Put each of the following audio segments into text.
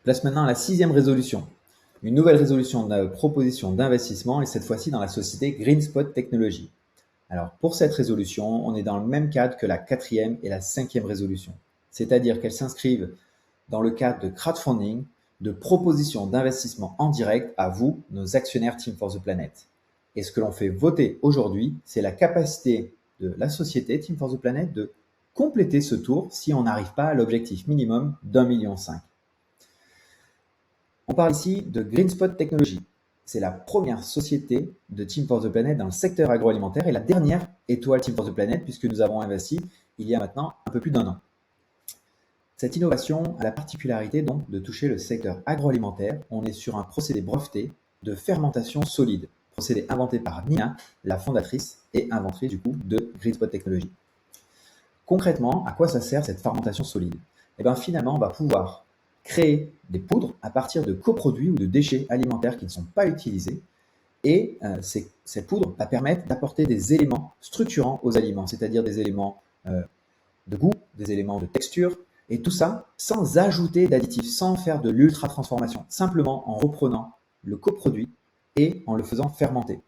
Place maintenant à la 6e résolution. Une nouvelle résolution de proposition d'investissement et cette fois-ci dans la société GreenSpot Technologies. Alors pour cette résolution, on est dans le même cadre que la 4e et la 5e résolution. C'est-à-dire qu'elles s'inscrivent dans le cadre de crowdfunding, de propositions d'investissement en direct à vous, nos actionnaires Team for the Planet. Et ce que l'on fait voter aujourd'hui, c'est la capacité de la société Team for the Planet de compléter ce tour si on n'arrive pas à l'objectif minimum d'1,5 million. On parle ici de GreenSpot Technologies. C'est la première société de Team for the Planet dans le secteur agroalimentaire et la dernière étoile Team for the Planet puisque nous avons investi il y a maintenant un peu plus d'1 an. Cette innovation a la particularité donc de toucher le secteur agroalimentaire. On est sur un procédé breveté de fermentation solide, procédé inventé par Nina, la fondatrice et inventrice du coup de GreenSpot Technologies. Concrètement, à quoi ça sert cette fermentation solide? Eh bien finalement, on va pouvoir créer des poudres à partir de coproduits ou de déchets alimentaires qui ne sont pas utilisés. Et ces poudres va permettre d'apporter des éléments structurants aux aliments, c'est-à-dire des éléments de goût, des éléments de texture, et tout ça sans ajouter d'additifs, sans faire de l'ultra-transformation, simplement en reprenant le coproduit et en le faisant fermenter.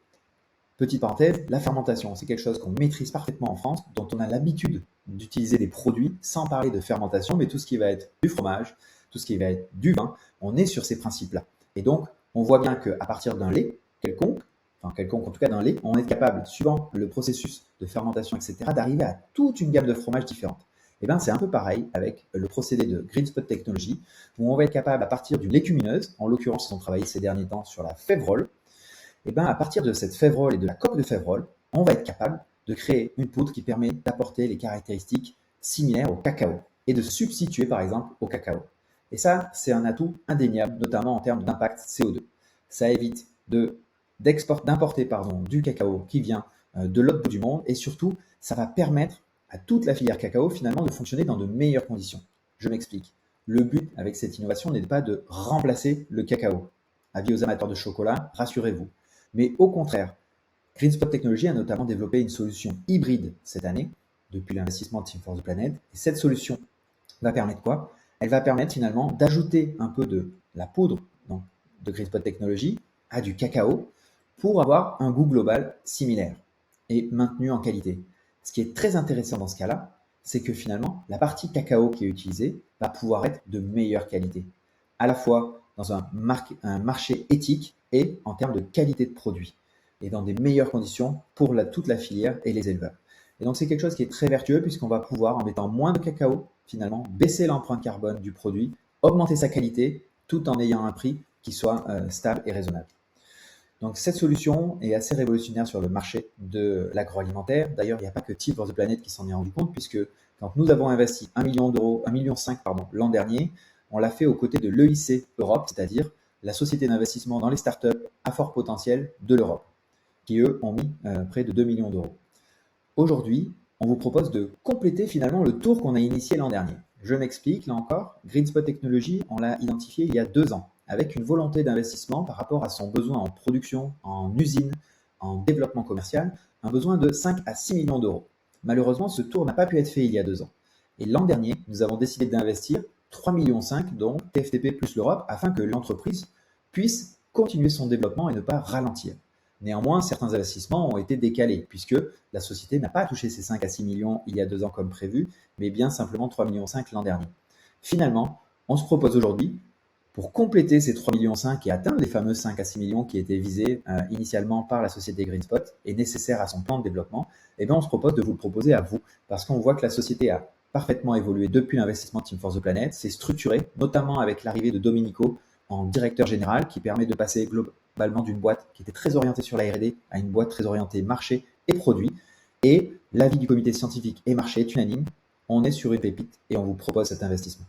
Petite parenthèse, la fermentation, c'est quelque chose qu'on maîtrise parfaitement en France, dont on a l'habitude d'utiliser des produits sans parler de fermentation, mais tout ce qui va être du fromage, tout ce qui va être du vin, on est sur ces principes-là. Et donc, on voit bien qu'à partir d'un lait quelconque en tout cas d'un lait, on est capable, suivant le processus de fermentation, etc., d'arriver à toute une gamme de fromages différentes. Et bien, c'est un peu pareil avec le procédé de GreenSpot Technologies, où on va être capable, à partir d'une légumineuse, en l'occurrence, ils ont travaillé ces derniers temps sur la févrole, et bien, à partir de cette févrole et de la coque de févrole, on va être capable de créer une poudre qui permet d'apporter les caractéristiques similaires au cacao et de substituer, par exemple, au cacao. Et ça, c'est un atout indéniable, notamment en termes d'impact CO2. Ça évite d'importer du cacao qui vient de l'autre bout du monde et surtout, ça va permettre à toute la filière cacao finalement de fonctionner dans de meilleures conditions. Je m'explique. Le but avec cette innovation n'est pas de remplacer le cacao. Avis aux amateurs de chocolat, rassurez-vous. Mais au contraire, GreenSpot Technologies a notamment développé une solution hybride cette année, depuis l'investissement de Team for the Planet. Et cette solution va permettre quoi? Elle va permettre finalement d'ajouter un peu de la poudre de GreenSpot Technologies à du cacao pour avoir un goût global similaire et maintenu en qualité. Ce qui est très intéressant dans ce cas-là, c'est que finalement, la partie cacao qui est utilisée va pouvoir être de meilleure qualité, à la fois dans un marché éthique et en termes de qualité de produit, et dans des meilleures conditions pour toute la filière et les éleveurs. Et donc c'est quelque chose qui est très vertueux puisqu'on va pouvoir, en mettant moins de cacao, finalement, baisser l'empreinte carbone du produit, augmenter sa qualité, tout en ayant un prix qui soit stable et raisonnable. Donc cette solution est assez révolutionnaire sur le marché de l'agroalimentaire. D'ailleurs, il n'y a pas que Team for the Planet qui s'en est rendu compte, puisque quand nous avons investi 1 million d'euros, 1,5 million l'an dernier, on l'a fait aux côtés de l'EIC Europe, c'est-à-dire la société d'investissement dans les startups à fort potentiel de l'Europe, qui eux ont mis près de 2 millions d'euros. Aujourd'hui, on vous propose de compléter finalement le tour qu'on a initié l'an dernier. Je m'explique, là encore, GreenSpot Technologies, on l'a identifié il y a 2 ans, avec une volonté d'investissement par rapport à son besoin en production, en usine, en développement commercial, un besoin de 5 à 6 millions d'euros. Malheureusement, ce tour n'a pas pu être fait il y a 2 ans. Et l'an dernier, nous avons décidé d'investir 3,5 millions, dont TFTP plus l'Europe, afin que l'entreprise puisse continuer son développement et ne pas ralentir. Néanmoins, certains investissements ont été décalés, puisque la société n'a pas touché ses 5 à 6 millions il y a 2 ans comme prévu, mais bien simplement 3,5 millions l'an dernier. Finalement, on se propose aujourd'hui, pour compléter ces 3,5 millions et atteindre les fameux 5 à 6 millions qui étaient visés initialement par la société GreenSpot et nécessaires à son plan de développement, eh bien on se propose de vous le proposer à vous, parce qu'on voit que la société a parfaitement évolué depuis l'investissement de Team for the Planet, c'est structuré, notamment avec l'arrivée de Domenico en directeur général, qui permet de passer globalement d'une boîte qui était très orientée sur la R&D à une boîte très orientée marché et produit. Et l'avis du comité scientifique et marché est unanime. On est sur une pépite et on vous propose cet investissement.